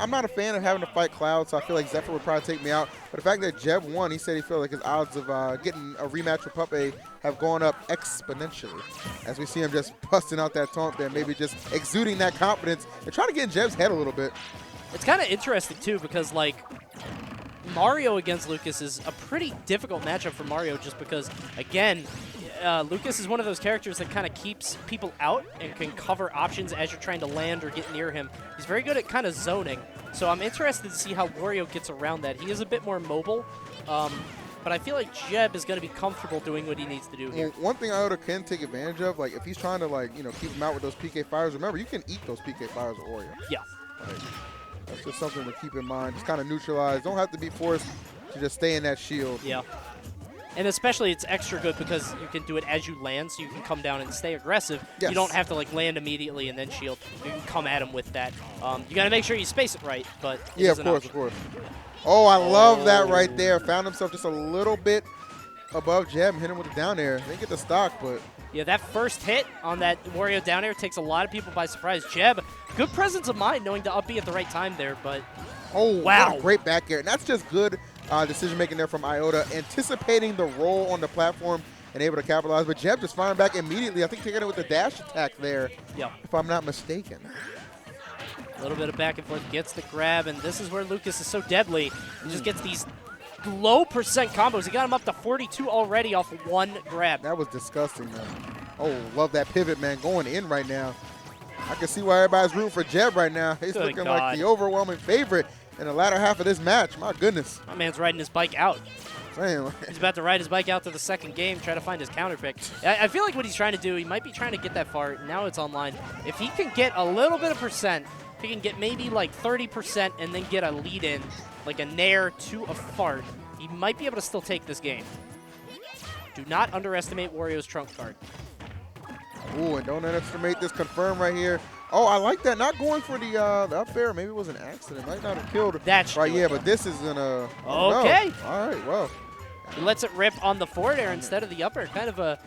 I'm not a fan of having to fight Cloud, so I feel like Zephyr would probably take me out. But the fact that Jebb won, he said he felt like his odds of getting a rematch with Puppet have gone up exponentially. As we see him just busting out that taunt there, maybe just exuding that confidence and trying to get in Jebb's head a little bit. It's kind of interesting, too, because, like, Mario against Lucas is a pretty difficult matchup for Mario just because, again, Lucas is one of those characters that kind of keeps people out and can cover options as you're trying to land or get near him. He's very good at kind of zoning, so I'm interested to see how Wario gets around that. He is a bit more mobile, but I feel like Jebb is going to be comfortable doing what he needs to do here. Well, one thing Iota can take advantage of, like if he's trying to keep him out with those PK fires, remember you can eat those PK fires with Wario. Yeah. Like, that's just something to keep in mind. Just kind of neutralize. Don't have to be forced to just stay in that shield. Yeah. And especially it's extra good because you can do it as you land, so you can come down and stay aggressive. Yes. You don't have to like land immediately and then shield. You can come at him with that. You got to make sure you space it right, but yeah, of course. Oh, I love that right there. Found himself just a little bit above Jebb, hit him with the down air. Didn't get the stock, but yeah, that first hit on that Wario down air takes a lot of people by surprise. Jebb, good presence of mind knowing to up B at the right time there, but oh, wow. What a great back air. And that's just good decision-making there from Iota, anticipating the roll on the platform and able to capitalize. But Jebb just firing back immediately. I think taking it with the dash attack there, if I'm not mistaken. A little bit of back and forth, gets the grab, and this is where Lucas is so deadly. He just gets these low percent combos. He got him up to 42 already off one grab. That was disgusting, man. Oh, love that pivot, man, going in right now. I can see why everybody's rooting for Jebb right now. He's Good looking God. like the overwhelming favorite in the latter half of this match. My goodness. My man's riding his bike out. Damn. He's about to ride his bike out to the second game, try to find his counter pick. I feel like what he's trying to do, he might be trying to get that far. Now it's online. If he can get a little bit of percent, if he can get maybe like 30% and then get a lead in, like a nair to a fart, he might be able to still take this game. Do not underestimate Wario's trump card. Ooh, and don't underestimate this confirm right here. Oh, I like that. Not going for the up air. Maybe it was an accident. Might not have killed it. That's right. Yeah, but this is gonna. Oh, okay. No. All right. Well. He lets it rip on the forward air instead of the up air. Kind of a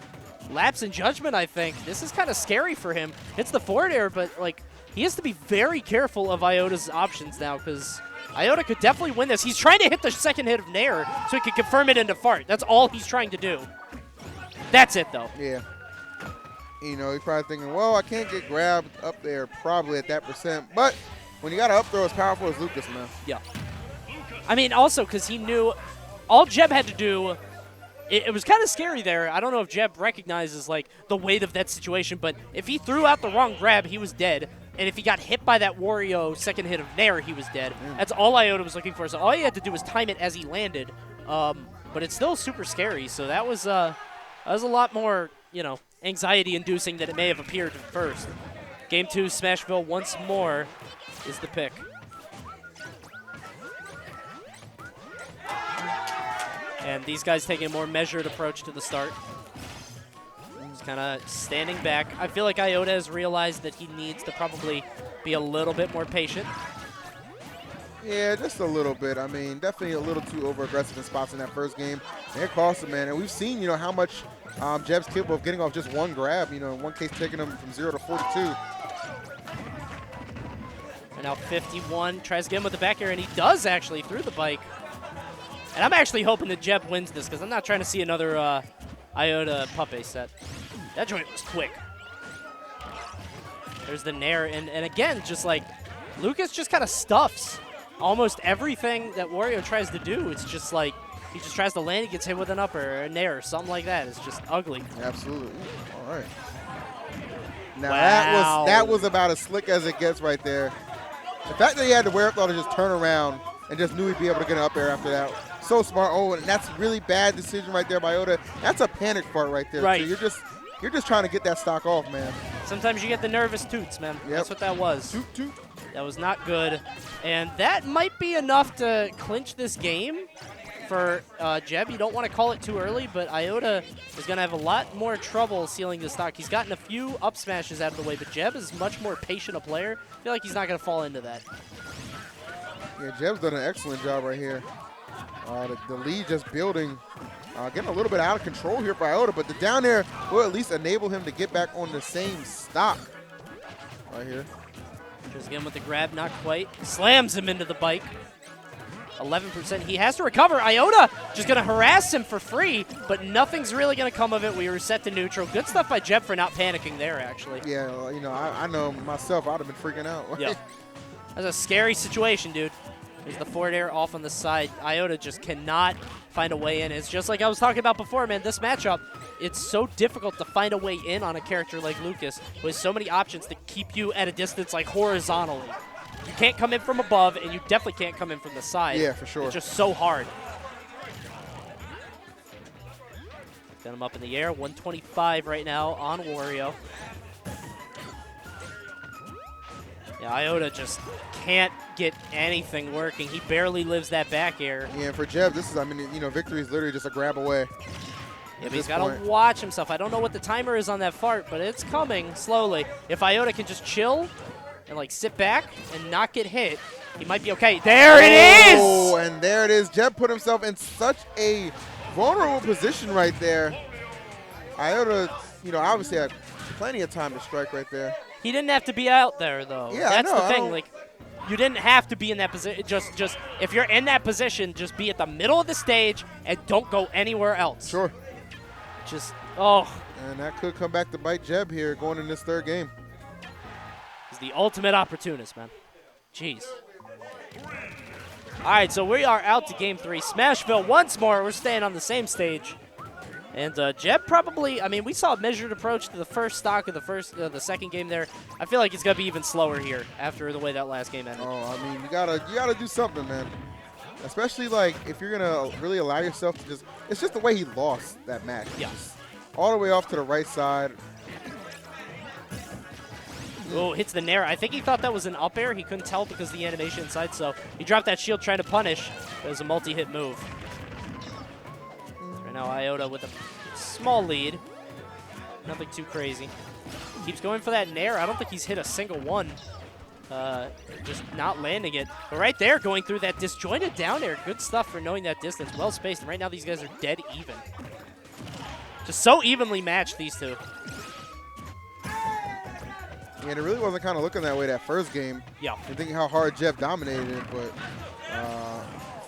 lapse in judgment, I think. This is kind of scary for him. It's the forward air, but like he has to be very careful of Iota's options now because Iota could definitely win this. He's trying to hit the second hit of nair so he can confirm it into fart. That's all he's trying to do. That's it, though. Yeah. You know, he's probably thinking, well, I can't get grabbed up there probably at that percent. But when you got to up throw as powerful as Lucas, man. Yeah. I mean, also because he knew all Jebb had to do, it was kind of scary there. I don't know if Jebb recognizes, like, the weight of that situation, but if he threw out the wrong grab, he was dead. And if he got hit by that Wario second hit of nair, he was dead. That's all Iota was looking for. So all he had to do was time it as he landed. But it's still super scary. So that was a lot more, you know, anxiety-inducing than it may have appeared at first. Game 2, Smashville once more is the pick. And these guys taking a more measured approach to the start. Just kind of standing back. I feel like Iota has realized that he needs to probably be a little bit more patient. Yeah, just a little bit. I mean, definitely a little too over-aggressive in spots in that first game. And it cost him, man. And we've seen, you know, how much Jebb's capable of getting off just one grab. You know, in one case taking him from 0 to 42. And now 51 tries to get him with the back air, and he does actually through the bike. And I'm actually hoping that Jebb wins this because I'm not trying to see another Iota Puppet set. That joint was quick. There's the nair. And again, just like Lucas just kind of stuffs almost everything that Wario tries to do. It's just like he just tries to land, he gets hit with an upper or a nair or something like that. It's just ugly. Absolutely. All right. Now wow. that was about as slick as it gets right there. The fact that he had the wherewithal to just turn around and just knew he'd be able to get an up air after that. So smart. Oh, and that's really bad decision right there by Iota. That's a panic part right there. Right. Too. You're just trying to get that stock off, man. Sometimes you get the nervous toots, man. Yep. That's what that was. Toot, toot. That was not good. And that might be enough to clinch this game for Jebb. You don't want to call it too early, but Iota is going to have a lot more trouble sealing the stock. He's gotten a few up smashes out of the way, but Jebb is much more patient a player. I feel like he's not going to fall into that. Yeah, Jebb's done an excellent job right here. The lead just building, getting a little bit out of control here for Iota, but the down air will at least enable him to get back on the same stock right here. Just again with the grab, not quite. Slams him into the bike. 11%. He has to recover. Iota just going to harass him for free, but nothing's really going to come of it. We were set to neutral. Good stuff by Jebb for not panicking there, actually. Yeah, well, you know, I know myself, I'd have been freaking out. Yeah. That's a scary situation, dude. There's the forward air off on the side. Iota just cannot find a way in. It's just like I was talking about before, man. This matchup, it's so difficult to find a way in on a character like Lucas with so many options to keep you at a distance, like horizontally. You can't come in from above, and you definitely can't come in from the side. Yeah, for sure. It's just so hard. Got him up in the air. 125 right now on Wario. Yeah, Iota just can't get anything working. He barely lives that back air. Yeah, and for Jebb, this is, I mean, you know, victory is literally just a grab away. Yeah, but he's got to watch himself. I don't know what the timer is on that fart, but it's coming slowly. If Iota can just chill and, like, sit back and not get hit, he might be okay. There it is! Oh, and there it is. Jebb put himself in such a vulnerable position right there. Iota, you know, obviously had plenty of time to strike right there. He didn't have to be out there, though. Yeah, that's I know, the thing. Like, you didn't have to be in that position. Just if you're in that position, just be at the middle of the stage and don't go anywhere else. Sure. Just And that could come back to bite Jebb here going in this third game. He's the ultimate opportunist, man. Jeez. All right, so we are out to game 3. Smashville once more. We're staying on the same stage. And Jebb probably, I mean, we saw a measured approach to the first stock of the second game there. I feel like it's going to be even slower here after the way that last game ended. Oh, I mean, you gotta do something, man. Especially, like, if you're going to really allow yourself to just, it's just the way he lost that match. Yeah. Just all the way off to the right side. Oh, hits the nair. I think he thought that was an up air. He couldn't tell because of the animation inside, so he dropped that shield trying to punish. It was a multi-hit move. Right now, Iota with a small lead. Nothing too crazy. Keeps going for that nair. I don't think he's hit a single one. Just not landing it. But right there, going through that disjointed down air. Good stuff for knowing that distance. Well spaced. And right now, these guys are dead even. Just so evenly matched, these two. Yeah, and it really wasn't kind of looking that way that first game. Yeah. And thinking how hard Jebb dominated it, but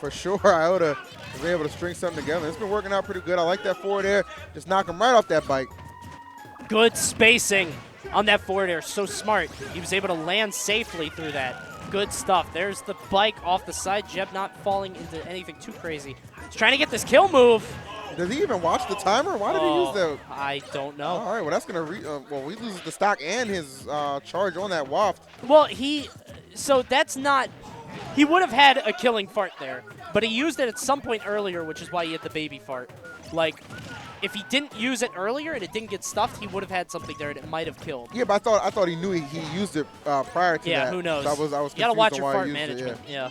for sure, Iota was able to string something together. It's been working out pretty good. I like that forward air. Just knock him right off that bike. Good spacing on that forward air. So smart. He was able to land safely through that. Good stuff. There's the bike off the side. Jebb not falling into anything too crazy. He's trying to get this kill move. Does he even watch the timer? Why did he use that? I don't know. All right, well, that's going to well, he loses the stock and his charge on that waft. Well, so that's not, he would have had a killing fart there, but he used it at some point earlier, which is why he had the baby fart. Like, if he didn't use it earlier and it didn't get stuffed, he would have had something there and it might have killed. Yeah, but I thought he knew he used it prior to that. Yeah, who knows? So I was you got to watch your fart it, management. Yeah.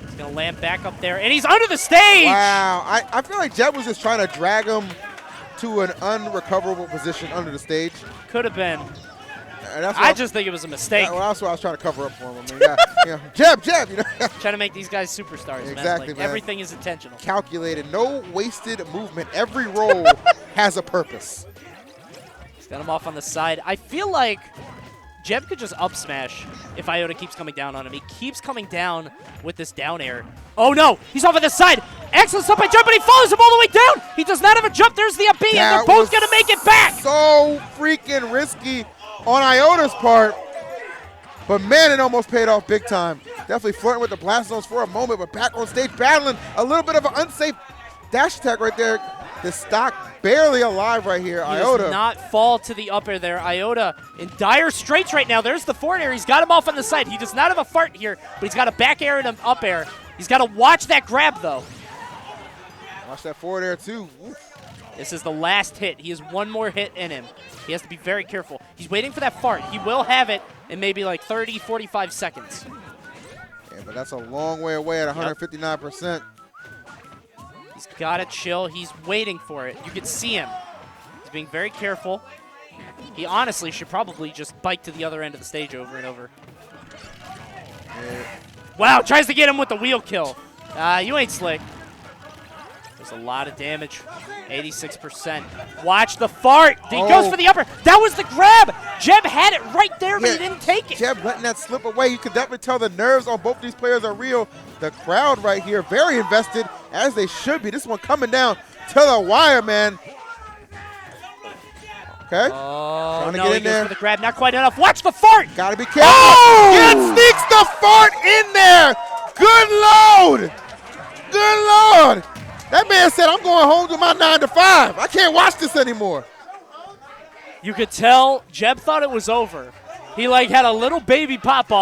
He's going to land back up there, and he's under the stage! Wow. I feel like Jebb was just trying to drag him to an unrecoverable position under the stage. Could have been. And that's I just think it was a mistake. Well, that's what I was trying to cover up for him. I mean, you know, Jebb, you know. Trying to make these guys superstars, Exactly, man. man. Everything is intentional. Calculated. No wasted movement. Every roll has a purpose. He's got him off on the side. I feel like Jebb could just up smash if Iota keeps coming down on him. He keeps coming down with this down air. Oh, no. He's off on the side. Excellent stuff by Jebb, but he follows him all the way down. He does not have a jump. There's the up B, and they're both going to make it back. So freaking risky on Iota's part. But, man, it almost paid off big time. Definitely flirting with the blast zones for a moment, but back on stage battling. A little bit of an unsafe dash attack right there. The stock barely alive right here. He Iota does not fall to the up air there. Iota in dire straits right now. There's the forward air. He's got him off on the side. He does not have a fart here, but he's got a back air and an up air. He's got to watch that grab, though. Watch that forward air, too. Oof. This is the last hit. He has one more hit in him. He has to be very careful. He's waiting for that fart. He will have it in maybe like 30, 45 seconds. Yeah, but that's a long way away at 159%. He's got to chill. He's waiting for it. You can see him. He's being very careful. He honestly should probably just bike to the other end of the stage over and over. Yeah. Wow, tries to get him with the wheel kill. You ain't slick. There's a lot of damage. 86%. Watch the fart. He goes for the upper. That was the grab. Jebb had it right there, but Yeah, he didn't take it. Jebb letting that slip away. You could definitely tell the nerves on both these players are real. The crowd right here, very invested, as they should be. This one coming down to the wire, man. Okay. Oh, Trying to no, get he in goes there. for the grab. Not quite enough. Watch the fart. Gotta be careful. Oh! It sneaks the fart in there. Good Lord. Good Lord. That man said, I'm going home to my 9 to 5. I can't watch this anymore. You could tell Jebb thought it was over. He like had a little baby pop off.